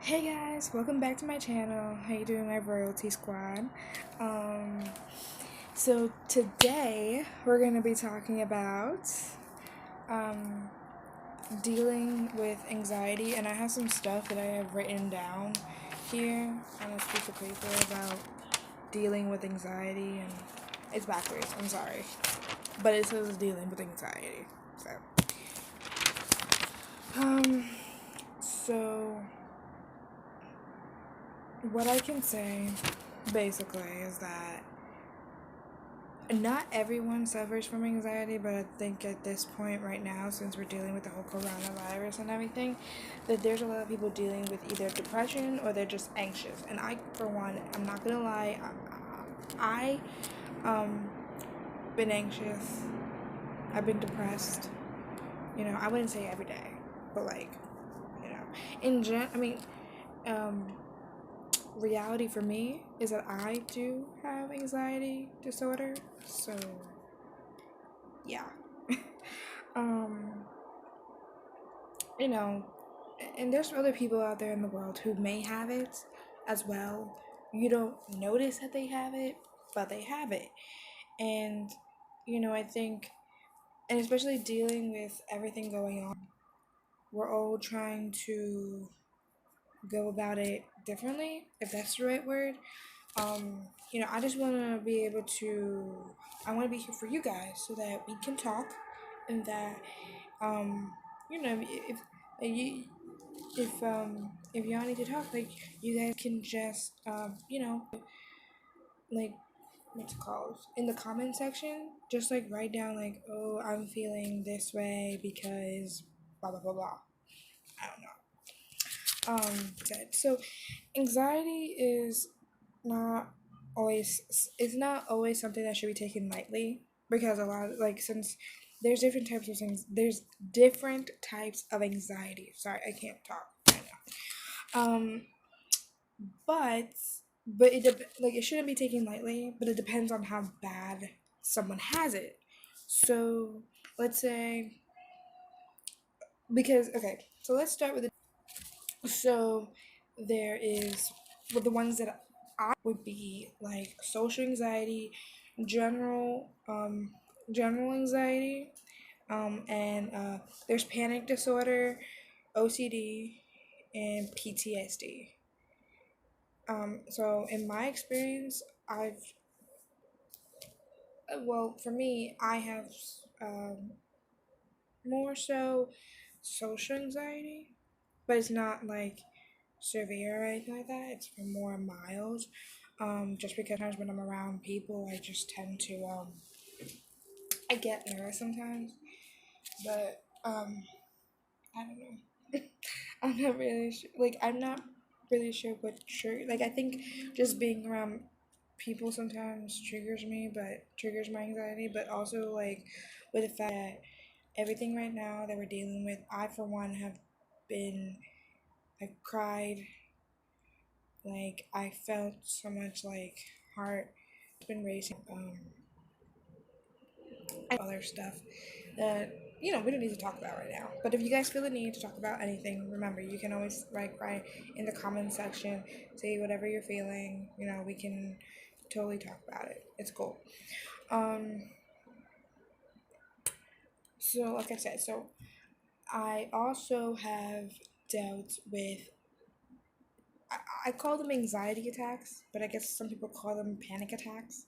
Hey guys, welcome back to my channel. How you doing, my royalty squad? Um, so today we're gonna be talking about um, dealing with anxiety, and I have some stuff that I have written down here on this piece of paper about dealing with anxiety, and it's backwards. I'm sorry, but it says dealing with anxiety. So, um, so what I can say basically is that not everyone suffers from anxiety, but I think at this point right now, since we're dealing with the whole coronavirus and everything, that there's a lot of people dealing with either depression or they're just anxious. And I, for one, I'm not gonna lie, I been anxious. I've been depressed. I wouldn't say every day, but like, I mean, um, reality for me is that I do have anxiety disorder. So yeah. um, you know, and there's other people out there in the world who may have it as well. You don't notice that they have it, but they have it. And I think, and especially dealing with everything going on, we're all trying to go about it differently, if that's the right word. I just want to be able to, I want to be here for you guys so that we can talk and that, um, you, if y'all need to talk, like, you guys can just, like, what's it called? In the comment section, just like write down, like, oh, I'm feeling this way because blah, blah, blah, blah. I don't know. So anxiety is not not always something that should be taken lightly, because a lot of, like, since there's different types of things, there's different types of anxiety. Sorry, I can't talk right now. But it shouldn't be taken lightly, but it depends on how bad someone has it. So let's say, because okay, so let's start with so there is, well, the ones that I would be like social anxiety, general general anxiety, and there's panic disorder, OCD, and PTSD. So in my experience, for me, I have um, more so social anxiety, but it's not like severe or anything like that. It's more mild. Just because sometimes when I'm around people, I just tend to I get nervous sometimes. But I don't know. I'm not really sure. Like, I'm not really sure what trigger. Like, I think just being around people sometimes triggers my anxiety. But also, like, with the fact that everything right now that we're dealing with, I for one have been, I cried. Like, I felt so much, like, heart been racing, and other stuff that we don't need to talk about right now. But if you guys feel the need to talk about anything, remember, you can always write in the comment section, say whatever you're feeling. We can totally talk about it. It's cool. Um, so like I said, so I also have dealt with, I call them anxiety attacks, but I guess some people call them panic attacks.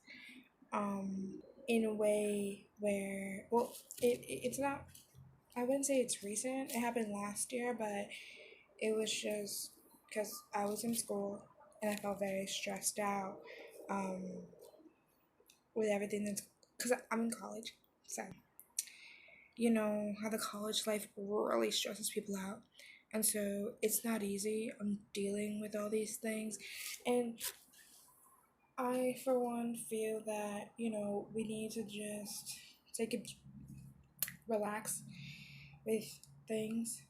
In a way where, well, it's not, I wouldn't say it's recent. It happened last year, but it was just because I was in school and I felt very stressed out, um, with everything that's, because I'm in college. So, you know how the college life really stresses people out. And so it's not easy. I'm dealing with all these things. And I, for one, feel that, we need to just take it, relax with things.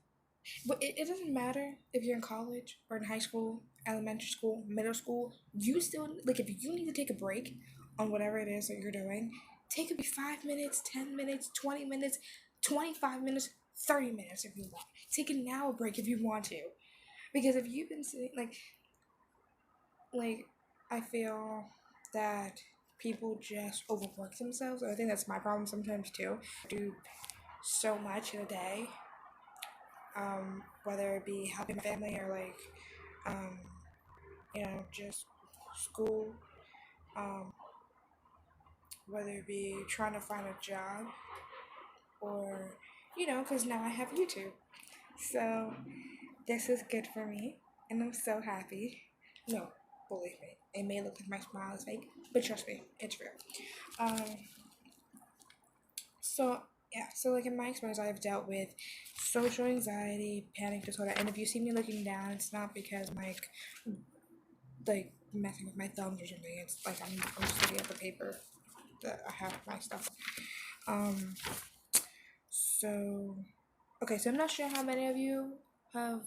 But it doesn't matter if you're in college or in high school, elementary school, middle school. You still, like, if you need to take a break on whatever it is that you're doing, take it 5 minutes, 10 minutes, 20 minutes, 25 minutes, 30 minutes if you want. Take an hour break if you want to. Because if you've been seeing, like, I feel that people just overwork themselves. I think that's my problem sometimes too. I do so much in a day, whether it be helping my family or um, just school, um, whether it be trying to find a job or, because now I have YouTube. So this is good for me, and I'm so happy. No, believe me, it may look like my smile is fake, but trust me, it's real. Um, so yeah, so like in my experience, I've dealt with social anxiety, panic disorder, and if you see me looking down, it's not because I'm like messing with my thumbs or something. It's like I'm just looking at the paper that I have my stuff. Um, so okay, so I'm not sure how many of you have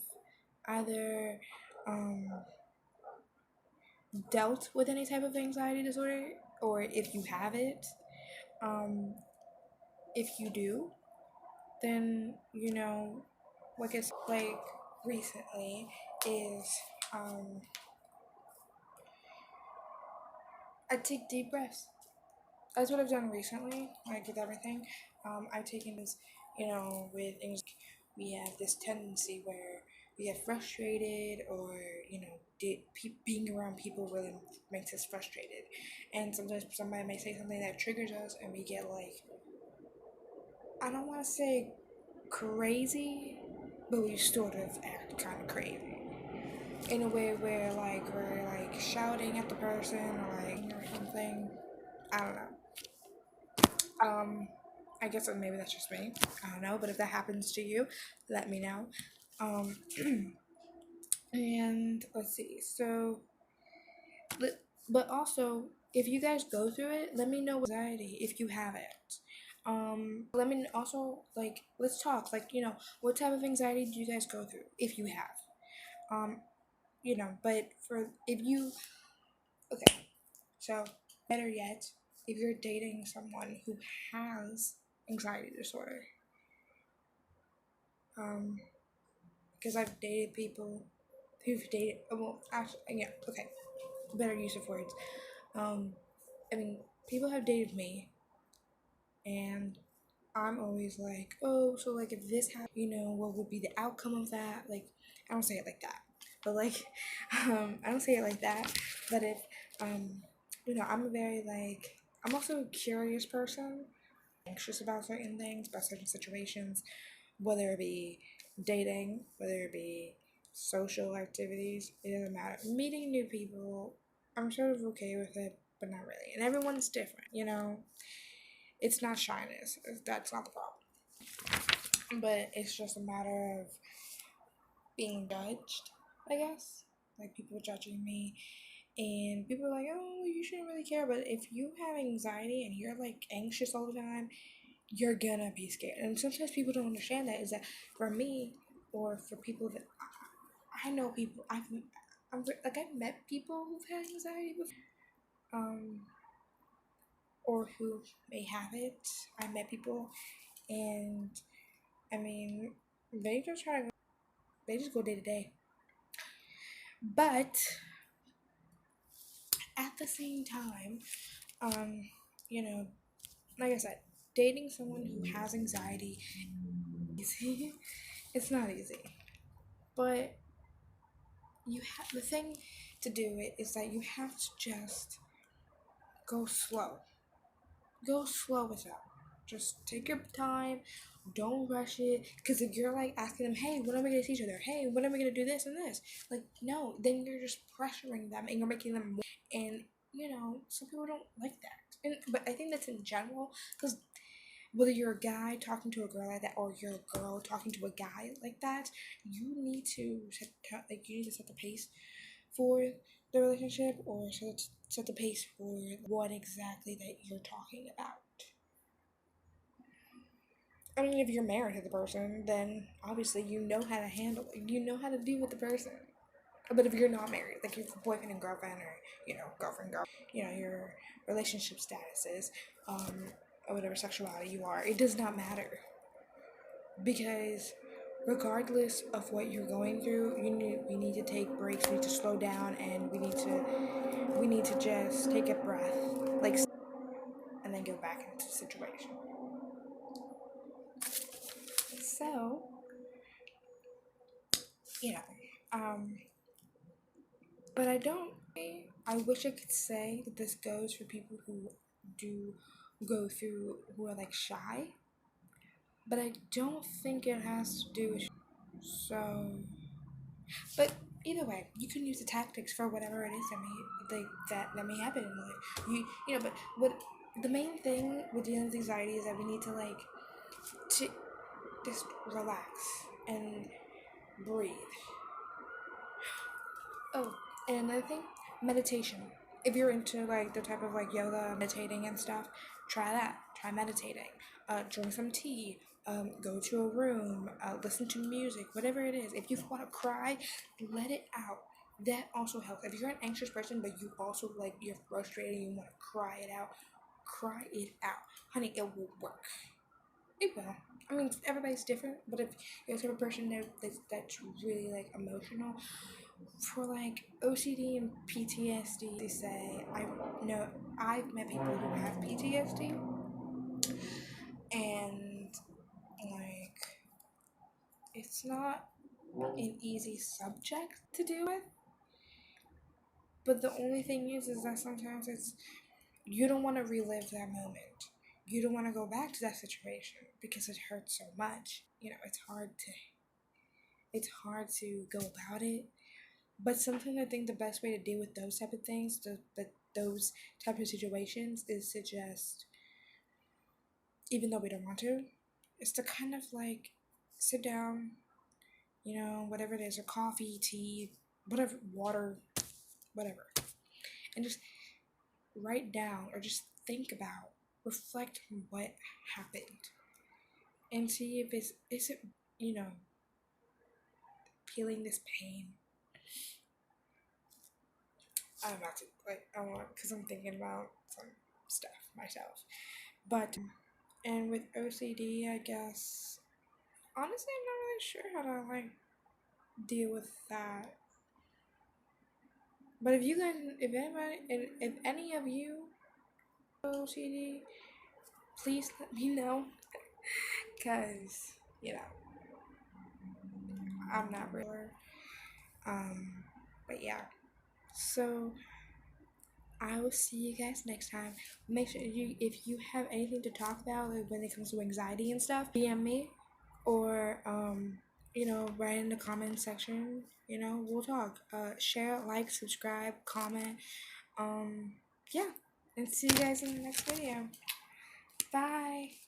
either dealt with any type of anxiety disorder, or if you have it. If you do, then what gets like recently is I take deep breaths. That's what I've done recently, like with everything. I've taken this, with English, we have this tendency where we get frustrated, or being around people really makes us frustrated, and sometimes somebody may say something that triggers us, and we get like, I don't want to say crazy, but we sort of act kind of crazy in a way where like we're like shouting at the person or something. I don't know. I guess maybe that's just me. I don't know, but if that happens to you, let me know. Um, and let's see. So, but also, if you guys go through it, let me know anxiety if you have it. Let me also let's talk. What type of anxiety do you guys go through if you have? But for if you okay, so better yet, if you're dating someone who has anxiety disorder, because I've dated people who've dated. Well, actually, yeah, okay, better use of words. I mean, people have dated me, and I'm always like, oh, so like if this happened, what would be the outcome of that? Like, I don't say it like that, but I don't say it like that. But if, I'm a very I'm also a curious person, anxious about certain things, about certain situations, whether it be dating, whether it be social activities, it doesn't matter. Meeting new people, I'm sort of okay with it, but not really. And everyone's different, It's not shyness. That's not the problem. But it's just a matter of being judged, I guess. Like people judging me. And people are like, oh, you shouldn't really care. But if you have anxiety and you're like anxious all the time, you're gonna be scared. And sometimes people don't understand that. Is that for me, or for people that I know, people I've met people who've had anxiety before, or who may have it. I met people, and I mean, they just go day to day. But at the same time, um, you know, like I said, dating someone who has anxiety easy. It's not easy, but the thing to do it is that you have to just go slow. Go slow with them. Just take your time. Don't rush it. Because if you're like asking them, hey, when are we going to see each other? Hey, when are we going to do this and this? Like, no, then you're just pressuring them and you're making them more. And, some people don't like that. But I think that's in general. Because whether you're a guy talking to a girl like that, or you're a girl talking to a guy like that, you need to set the pace for the relationship, or set the pace for what exactly that you're talking about. I mean, if you're married to the person, then obviously you know how to handle it. You know how to deal with the person. But if you're not married, like your boyfriend and girlfriend, or girlfriend, your relationship status is, or whatever sexuality you are, it does not matter, because regardless of what you're going through, we need to take breaks. We need to slow down, and we need to just take a breath, like, and then go back into the situation. So, you know, but I don't. I wish I could say that this goes for people who do go through, who are like shy, but I don't think it has to do with. So, but either way, you can use the tactics for whatever it is that may happen in life. You know, but what the main thing with dealing with anxiety is that we need to to just relax and breathe. Oh, and another thing, meditation. If you're into like the type of like yoga, meditating and stuff, try that. Try meditating. Drink some tea. Go to a room. Listen to music. Whatever it is. If you want to cry, let it out. That also helps. If you're an anxious person, but you also like you're frustrated and you want to cry it out, cry it out, honey. It will work. It will. I mean, everybody's different, but if you're the type of person that's really like emotional, for like OCD and PTSD, they say I've met people who have PTSD, and like it's not an easy subject to deal with. But the only thing is that sometimes you don't want to relive that moment. You don't want to go back to that situation because it hurts so much. You know, it's hard to go about it. But sometimes I think the best way to deal with those type of things, those type of situations, is to just, even though we don't want to, is to kind of like sit down, you know, whatever it is, or coffee, tea, whatever, water, whatever, and just write down or just think about, reflect on what happened, and see if is it, you know, feeling this pain. I'm about to like I want because I'm thinking about some stuff myself, but and with OCD, I guess honestly, I'm not really sure how to like deal with that. But if you guys, if any of you OCD, please let me know, cause you know I'm not really sure. But yeah. So I will see you guys next time. Make sure if you have anything to talk about like, when it comes to anxiety and stuff, DM me, or you know, write in the comment section. You know, we'll talk. Share, like, subscribe, comment. Yeah, and see you guys in the next video. Bye.